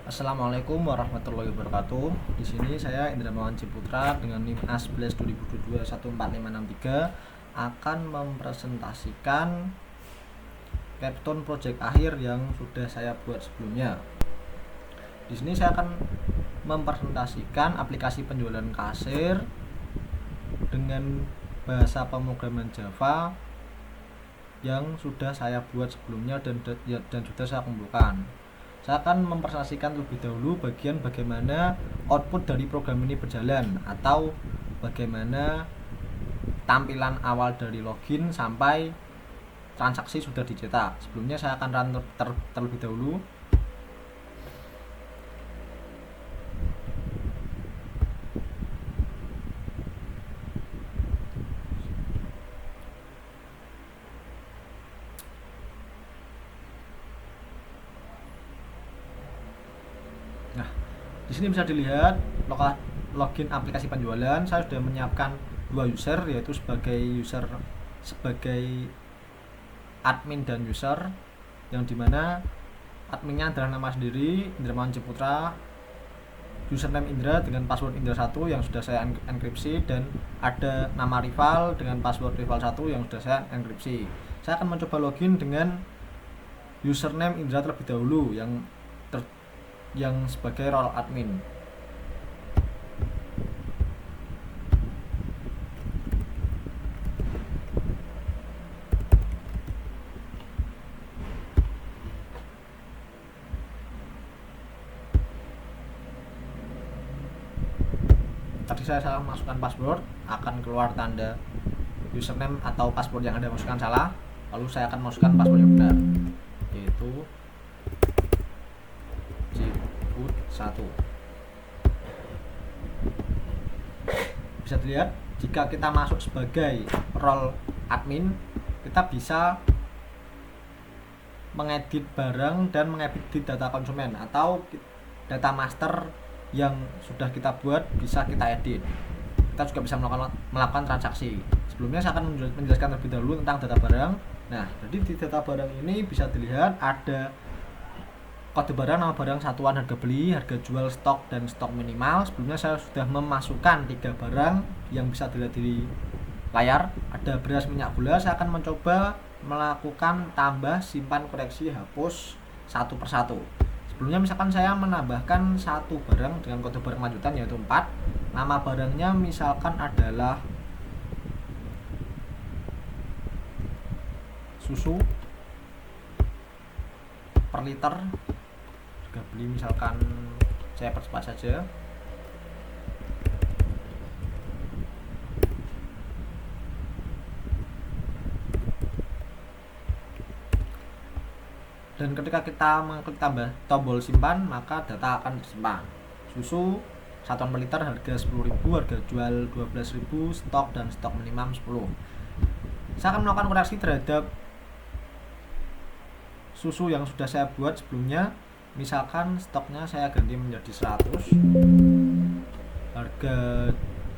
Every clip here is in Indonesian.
Assalamualaikum warahmatullahi wabarakatuh. Di sini saya Indramawan Ciputra dengan NIM A11 2022 14563 akan mempresentasikan Capstone project akhir yang sudah saya buat sebelumnya. Di sini saya akan mempresentasikan aplikasi penjualan kasir dengan bahasa pemrograman Java yang sudah saya buat sebelumnya dan sudah saya kumpulkan. Saya akan mempresentasikan terlebih dahulu bagian bagaimana output dari program ini berjalan atau bagaimana tampilan awal dari login sampai transaksi sudah dicetak. Sebelumnya saya akan run terlebih dahulu. Nah, di sini bisa dilihat login aplikasi penjualan. Saya sudah menyiapkan dua user, yaitu sebagai admin dan user, yang dimana adminnya adalah nama sendiri Indramawan Ciputra, username Indra dengan password Indra 1 yang sudah saya enkripsi, dan ada nama rival dengan password rival 1 yang sudah saya enkripsi. Saya akan mencoba login dengan username Indra terlebih dahulu yang sebagai role admin. Tadi saya salah masukkan password, akan keluar tanda username atau password yang Anda masukkan salah. Lalu saya akan masukkan password yang benar, yaitu Ciput1. Bisa dilihat, jika kita masuk sebagai role admin, kita bisa mengedit barang dan mengedit data konsumen, atau data master yang sudah kita buat bisa kita edit. Kita juga bisa melakukan transaksi. Sebelumnya saya akan menjelaskan terlebih dahulu tentang data barang. Nah, jadi di data barang ini bisa dilihat ada kode barang, nama barang, satuan harga beli, harga jual, stok, dan stok minimal. Sebelumnya saya sudah memasukkan 3 barang yang bisa dilihat di layar. Ada beras, minyak, gula. Saya akan mencoba melakukan tambah, simpan, koreksi, hapus satu persatu. Sebelumnya misalkan saya menambahkan satu barang dengan kode barang lanjutan, yaitu 4. Nama barangnya misalkan adalah susu per liter, harga beli misalkan saya percepat saja. Dan ketika kita mengklik tombol simpan, maka data akan tersimpan. Susu satuan per liter harga 10.000, harga jual 12.000, stok dan stok minimum 10. Saya akan melakukan koreksi terhadap susu yang sudah saya buat sebelumnya. Misalkan stoknya saya ganti menjadi 100, harga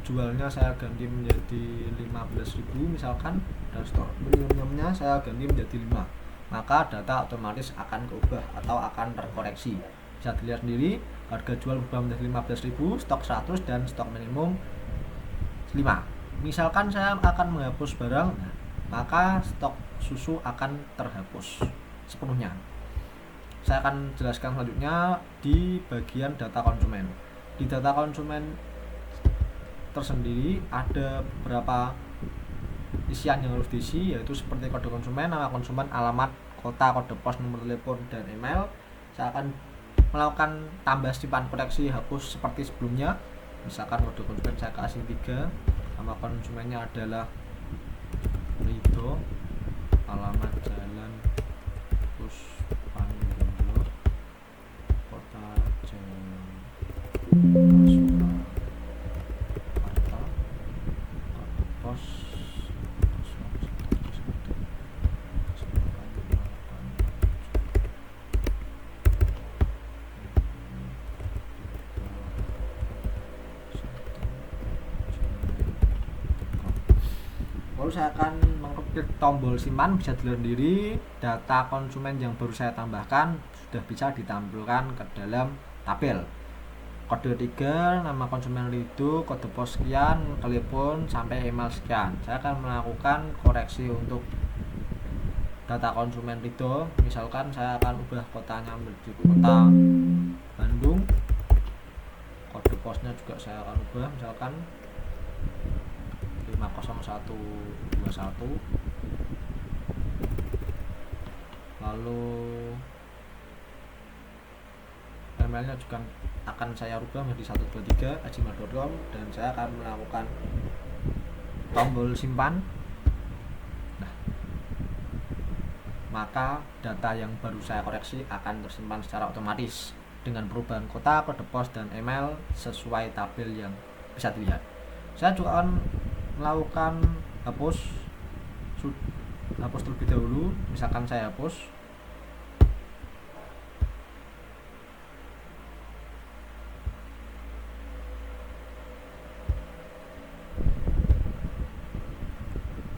jualnya saya ganti menjadi 15.000 misalkan, dan stok minimumnya saya ganti menjadi 5. Maka data otomatis akan berubah atau akan terkoreksi. Bisa dilihat sendiri, harga jual berubah menjadi 15.000, stok 100, dan stok minimum 5. Misalkan saya akan menghapus barang, maka stok susu akan terhapus sepenuhnya. Saya akan jelaskan selanjutnya di bagian data konsumen. Di data konsumen tersendiri ada beberapa isian yang harus diisi, yaitu seperti kode konsumen, nama konsumen, alamat, kota, kode pos, nomor telepon, dan email. Saya akan melakukan tambah, simpan, koreksi, hapus seperti sebelumnya. Misalkan kode konsumen saya kasih 3, nama konsumennya adalah Rido, alamat Jalan Puspanggolo, kota Jawa, Surakarta, kode pos 081. Lalu saya akan mengklik tombol simpan. Bisa dilihat sendiri, data konsumen yang baru saya tambahkan sudah bisa ditampilkan ke dalam tabel. Kode 3, nama konsumen Rido, kode pos sekian, telepon sampai email sekian. Saya akan melakukan koreksi untuk data konsumen Rido. Misalkan saya akan ubah kotanya menjadi kota Bandung. Kode posnya juga saya akan ubah, misalkan 50121. Lalu emailnya juga akan saya rubah menjadi 123@gmail.com, dan saya akan melakukan tombol simpan. Nah, maka data yang baru saya koreksi akan tersimpan secara otomatis dengan perubahan kota, kode pos, dan email sesuai tabel yang bisa dilihat. Saya juga akan melakukan hapus terlebih dahulu. Misalkan saya hapus,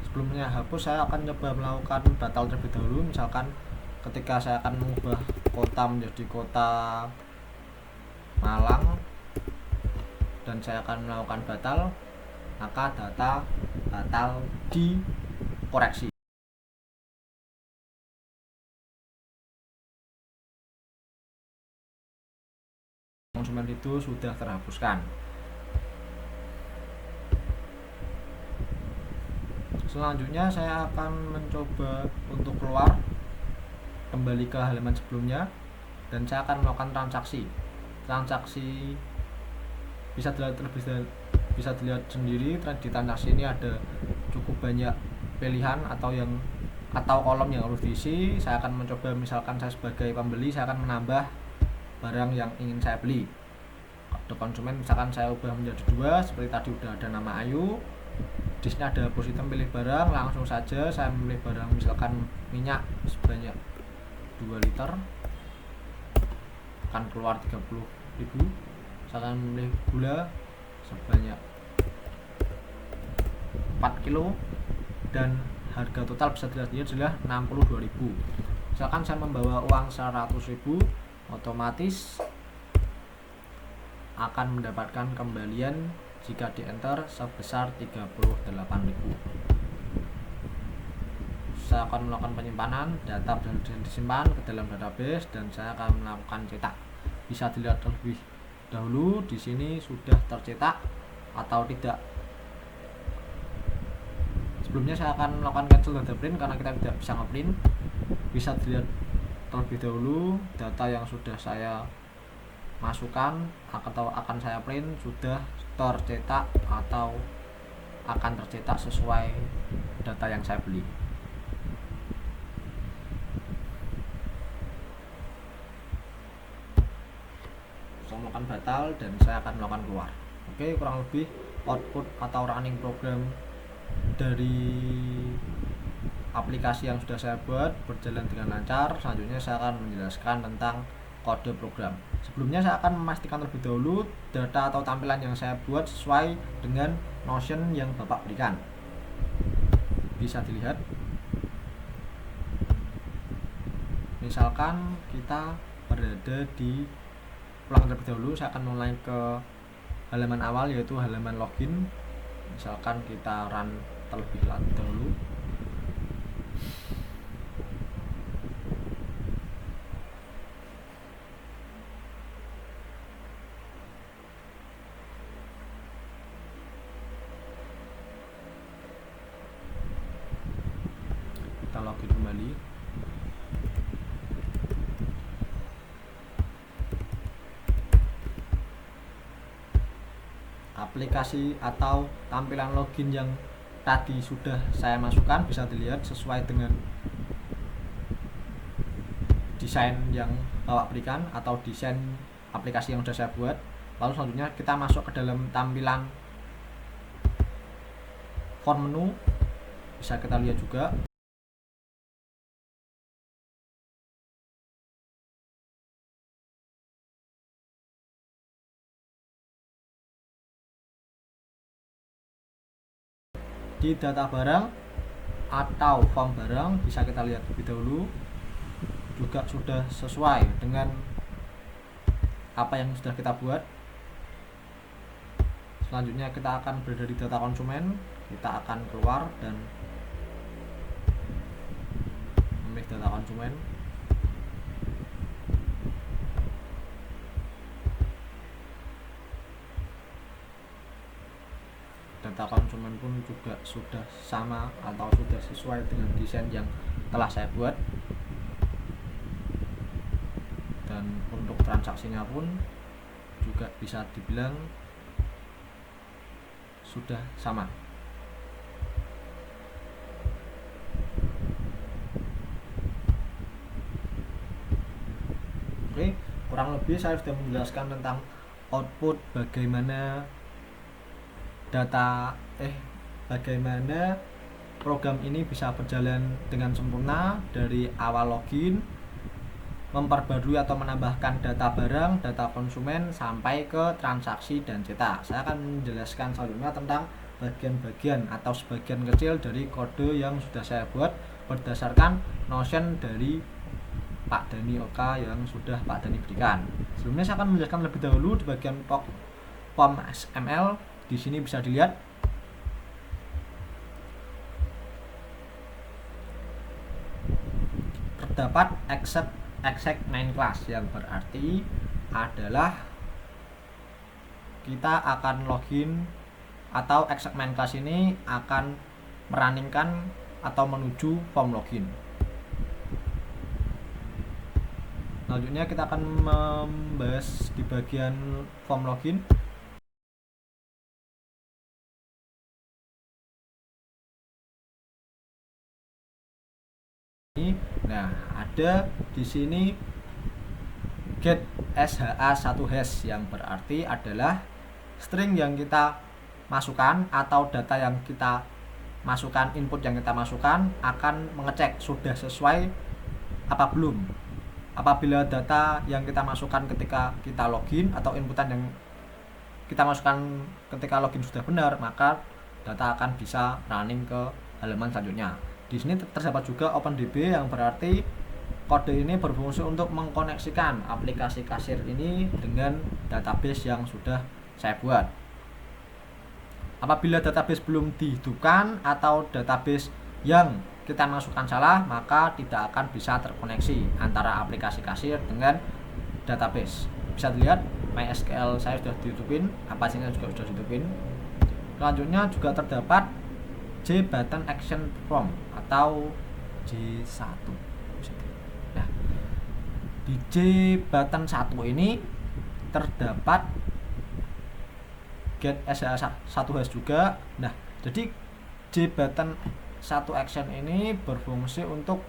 sebelumnya hapus saya akan coba melakukan batal terlebih dahulu. Misalkan ketika saya akan mengubah kota menjadi kota Malang dan saya akan melakukan batal, maka data batal dikoreksi. Konsumen itu sudah terhapuskan. Selanjutnya saya akan mencoba untuk keluar, kembali ke halaman sebelumnya, dan saya akan melakukan transaksi bisa dilihat sendiri. Di transaksi ini ada cukup banyak pilihan atau kolom yang harus diisi. Saya akan mencoba, misalkan saya sebagai pembeli, saya akan menambah barang yang ingin saya beli. Kode konsumen misalkan saya ubah menjadi 2, seperti tadi udah ada nama Ayu. Di sini ada hapus item pilih barang, langsung saja saya memilih barang, misalkan minyak sebanyak 2 liter, akan keluar 30.000. Saya akan memilih gula sebanyak 4 kilo dan harga total bisa dilihat adalah 62.000. Misalkan saya membawa uang 100.000, otomatis akan mendapatkan kembalian jika di enter sebesar 38.000. Saya akan melakukan penyimpanan, data disimpan ke dalam database, dan saya akan melakukan cetak. Bisa dilihat terlebih dahulu di sini sudah tercetak atau tidak. Sebelumnya saya akan melakukan cancel data print karena kita tidak bisa ngeprint. Bisa dilihat terlebih dahulu data yang sudah saya masukkan atau akan saya print sudah tercetak atau akan tercetak sesuai data yang saya beli. Saya melakukan batal dan saya akan melakukan keluar. Oke, kurang lebih output atau running program dari aplikasi yang sudah saya buat berjalan dengan lancar. Selanjutnya saya akan menjelaskan tentang kode program. Sebelumnya saya akan memastikan terlebih dahulu data atau tampilan yang saya buat sesuai dengan Notion yang Bapak berikan. Bisa dilihat, misalkan kita berada di, ulang terlebih dahulu, saya akan mulai ke halaman awal yaitu halaman login. Misalkan kita run terlebih dahulu. Kita login kembali. Aplikasi atau tampilan login yang tadi sudah saya masukkan bisa dilihat sesuai dengan desain yang Bapak berikan atau desain aplikasi yang sudah saya buat. Lalu selanjutnya kita masuk ke dalam tampilan form menu, bisa kita lihat juga. Di data barang atau form barang bisa kita lihat lebih dahulu juga sudah sesuai dengan apa yang sudah kita buat. Selanjutnya kita akan berada di data konsumen, kita akan keluar dan memilih data konsumen. Data konsumen pun juga sudah sama atau sudah sesuai dengan desain yang telah saya buat. Dan untuk transaksinya pun juga bisa dibilang sudah sama. Oke, kurang lebih saya sudah menjelaskan tentang output, bagaimana bagaimana program ini bisa berjalan dengan sempurna dari awal login, memperbarui atau menambahkan data barang, data konsumen sampai ke transaksi dan cetak. Saya akan menjelaskan selanjutnya tentang bagian-bagian atau sebagian kecil dari kode yang sudah saya buat berdasarkan Notion dari Pak Dani Oka yang sudah Pak Dani berikan. Sebelumnya saya akan menjelaskan lebih dahulu di bagian form XML. Di sini bisa dilihat terdapat exec main class yang berarti adalah kita akan login atau exec main class ini akan merunningkan atau menuju form login. Selanjutnya kita akan membahas di bagian form login. Nah, ada di sini get SHA1hash yang berarti adalah string yang kita masukkan atau data yang kita masukkan, input yang kita masukkan akan mengecek sudah sesuai apa belum. Apabila data yang kita masukkan ketika kita login atau inputan yang kita masukkan ketika login sudah benar, maka data akan bisa running ke halaman selanjutnya. Di sini terdapat juga OpenDB yang berarti kode ini berfungsi untuk mengkoneksikan aplikasi kasir ini dengan database yang sudah saya buat. Apabila database belum dihidupkan atau database yang kita masukkan salah, maka tidak akan bisa terkoneksi antara aplikasi kasir dengan database. Bisa dilihat MySQL saya sudah dihidupin, Apache-nya juga sudah dihidupin. Selanjutnya juga terdapat JButton Action Form atau J1. Nah, di JButton 1 ini terdapat get SHA1hash juga. Nah, jadi JButton 1 action ini berfungsi untuk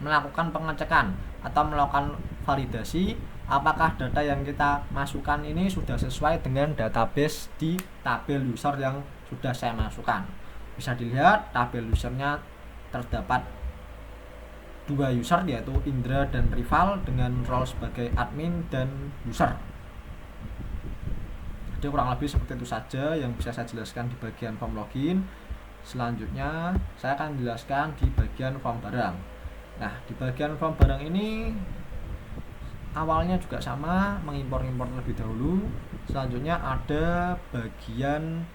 melakukan pengecekan atau melakukan validasi apakah data yang kita masukkan ini sudah sesuai dengan database di tabel user yang sudah saya masukkan. Bisa dilihat tabel usernya terdapat 2 user, yaitu Indra dan Rival dengan role sebagai admin dan user. Jadi kurang lebih seperti itu saja yang bisa saya jelaskan di bagian form login. Selanjutnya saya akan jelaskan di bagian form barang. Nah, di bagian form barang ini awalnya juga sama, mengimpor-impor terlebih dahulu. Selanjutnya ada bagian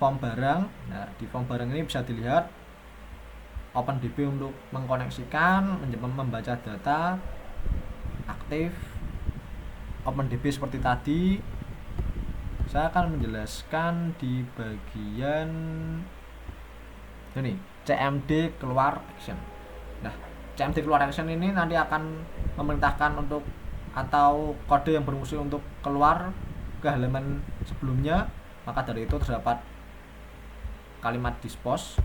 form barang. Nah, di form barang ini bisa dilihat OpenDB untuk mengkoneksikan, membaca data aktif. OpenDB seperti tadi. Saya akan menjelaskan di bagian ini CMD keluar action. Nah, CMD keluar action ini nanti akan memerintahkan untuk atau kode yang berfungsi untuk keluar ke halaman sebelumnya. Maka dari itu terdapat kalimat dispose.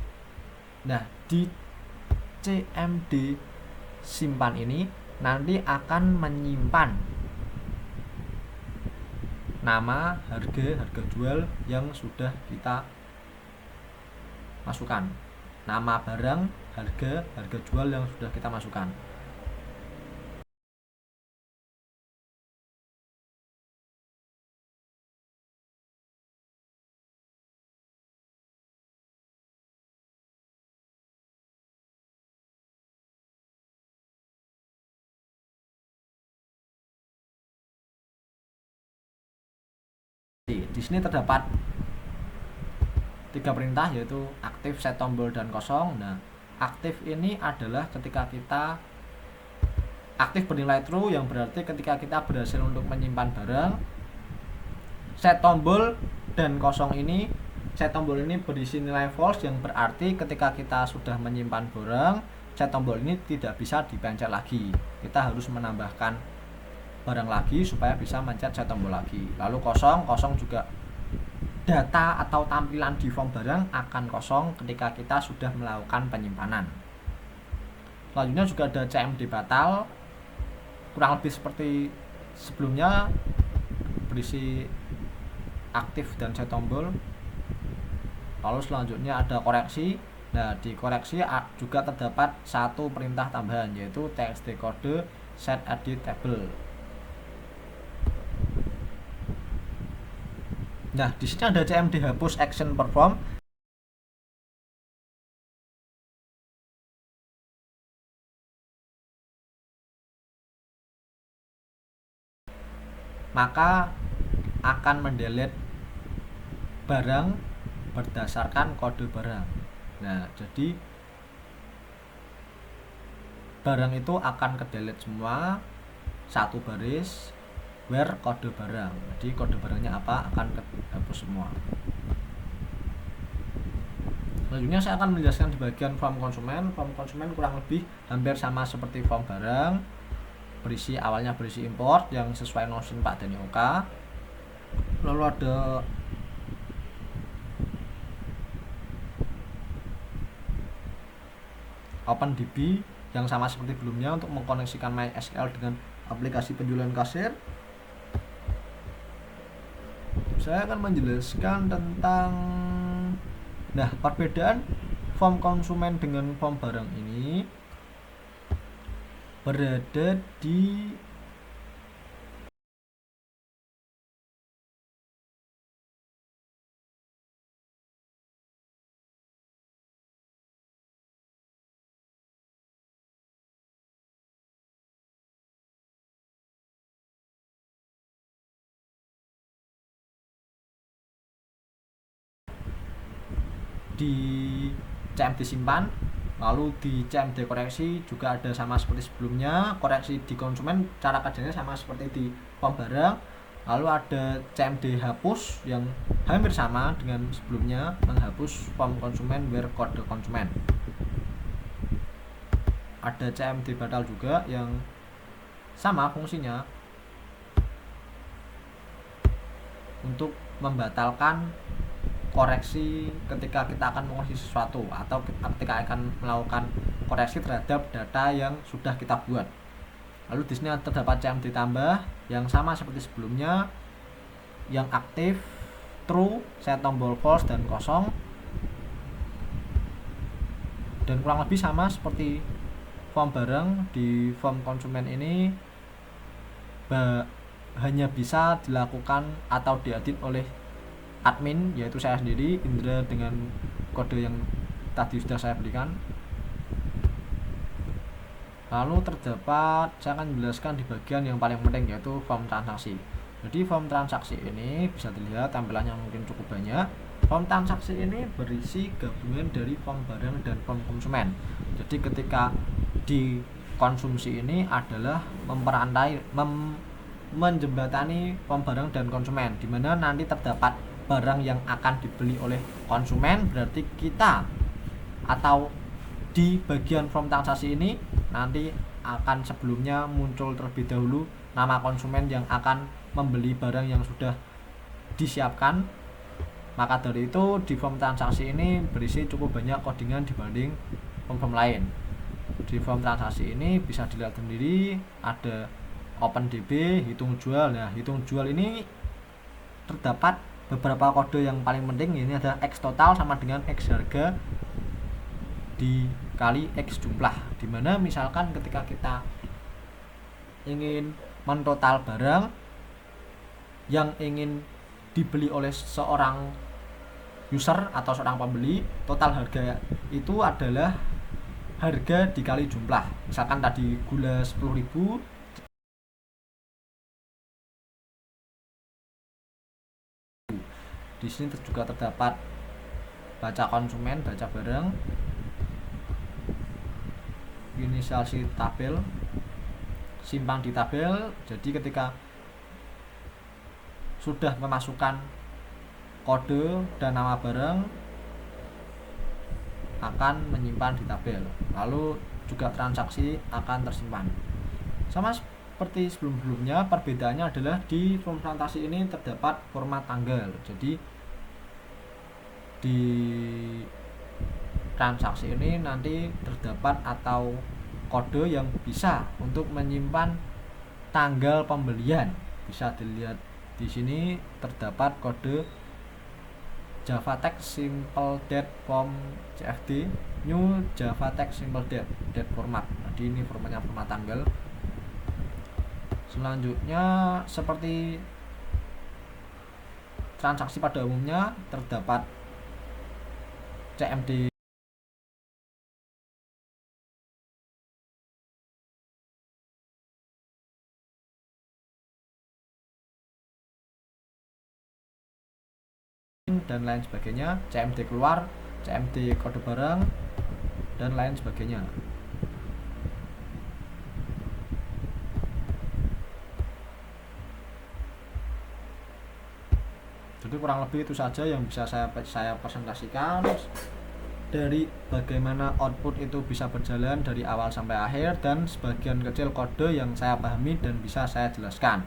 Nah, di CMD simpan ini nanti akan menyimpan nama, harga jual yang sudah kita masukkan. Nama barang, harga jual yang sudah kita masukkan. Di sini terdapat 3 perintah, yaitu aktif, set tombol, dan kosong. Nah, aktif ini adalah ketika kita aktif bernilai true, yang berarti ketika kita berhasil untuk menyimpan barang. Set tombol dan kosong ini, set tombol ini berisi nilai false, yang berarti ketika kita sudah menyimpan barang, set tombol ini tidak bisa dipencet lagi. Kita harus menambahkan barang lagi supaya bisa mencet set tombol lagi. Lalu kosong juga data atau tampilan di form barang akan kosong ketika kita sudah melakukan penyimpanan. Selanjutnya juga ada CMD batal, kurang lebih seperti sebelumnya, berisi aktif dan set tombol. Lalu selanjutnya ada koreksi. Nah, di koreksi juga terdapat satu perintah tambahan, yaitu txt kode set edit table. Nah, di sini ada CMD hapus action perform. Maka akan mendelete barang berdasarkan kode barang. Nah, jadi barang itu akan ke-delete semua satu baris where kode barang. Jadi kode barangnya apa akan dihapus semua. Selanjutnya saya akan menjelaskan di bagian form konsumen. Form konsumen kurang lebih hampir sama seperti form barang. Awalnya berisi import yang sesuai notion Pak Dani Oka. Lalu ada OpenDB yang sama seperti sebelumnya untuk mengkoneksikan MySQL dengan aplikasi penjualan kasir. Saya akan menjelaskan tentang perbedaan form konsumen dengan form barang ini berada di CMD simpan, lalu di CMD koreksi juga ada sama seperti sebelumnya. Koreksi di konsumen cara kerjanya sama seperti di form barang. Lalu ada CMD hapus yang hampir sama dengan sebelumnya, menghapus form konsumen where kode konsumen. Ada CMD batal juga yang sama fungsinya untuk membatalkan koreksi ketika kita akan mengoreksi sesuatu atau ketika akan melakukan koreksi terhadap data yang sudah kita buat. Lalu di sini terdapat CMD tambah yang sama seperti sebelumnya, yang aktif, true, set tombol false dan kosong, dan kurang lebih sama seperti form barang. Di form konsumen ini hanya bisa dilakukan atau diedit oleh admin, yaitu saya sendiri, Indra, dengan kode yang tadi sudah saya berikan. Lalu saya akan menjelaskan di bagian yang paling penting, yaitu form transaksi. Jadi form transaksi ini bisa dilihat tampilannya mungkin cukup banyak. Form transaksi ini berisi gabungan dari form barang dan form konsumen. Jadi ketika di konsumsi ini adalah menjembatani form barang dan konsumen, di mana nanti terdapat barang yang akan dibeli oleh konsumen, berarti kita atau di bagian form transaksi ini nanti akan sebelumnya muncul terlebih dahulu nama konsumen yang akan membeli barang yang sudah disiapkan. Maka dari itu di form transaksi ini berisi cukup banyak codingan dibanding form lain. Di form transaksi ini bisa dilihat sendiri ada OpenDB, hitung jual. Nah, hitung jual ini terdapat beberapa kode yang paling penting. Ini ada X total sama dengan X harga dikali X jumlah, dimana misalkan ketika kita ingin mentotal barang yang ingin dibeli oleh seorang user atau seorang pembeli, total harga itu adalah harga dikali jumlah. Misalkan tadi gula 10.000, Di sini juga terdapat baca konsumen, baca barang, inisiasi tabel, simpan di tabel. Jadi ketika sudah memasukkan kode dan nama barang akan menyimpan di tabel, lalu juga transaksi akan tersimpan. Sama seperti sebelum-sebelumnya, perbedaannya adalah di transaksi ini terdapat format tanggal. Jadi di transaksi ini nanti terdapat atau kode yang bisa untuk menyimpan tanggal pembelian. Bisa dilihat di sini terdapat kode JavaText Simple Date from CFD New JavaText Simple Date format. Jadi ini formatnya format tanggal. Selanjutnya seperti transaksi pada umumnya terdapat CMD dan lain sebagainya, CMD keluar, CMD kode barang, dan lain sebagainya. Jadi kurang lebih itu saja yang bisa saya presentasikan dari bagaimana output itu bisa berjalan dari awal sampai akhir, dan sebagian kecil kode yang saya pahami dan bisa saya jelaskan.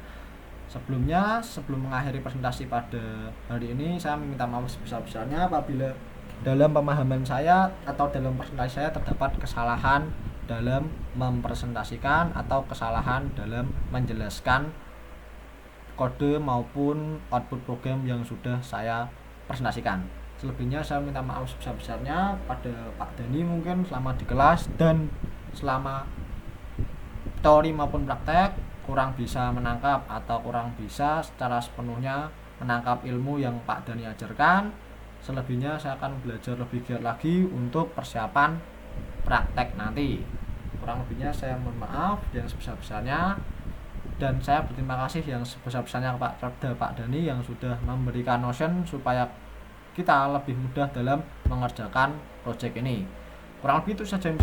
Sebelumnya, sebelum mengakhiri presentasi pada hari ini, saya meminta maaf sebesar-besarnya apabila dalam pemahaman saya atau dalam presentasi saya terdapat kesalahan dalam mempresentasikan atau kesalahan dalam menjelaskan kode maupun output program yang sudah saya presentasikan. Selebihnya saya minta maaf sebesar-besarnya pada Pak Dani mungkin selama di kelas dan selama teori maupun praktek kurang bisa menangkap atau kurang bisa secara sepenuhnya menangkap ilmu yang Pak Dani ajarkan. Selebihnya saya akan belajar lebih giat lagi untuk persiapan praktek nanti. Kurang lebihnya saya mohon maaf yang sebesar-besarnya, dan saya berterima kasih yang sebesar-besarnya kepada Pak Dani yang sudah memberikan Notion supaya kita lebih mudah dalam mengerjakan proyek ini. Kurang lebih itu saja yang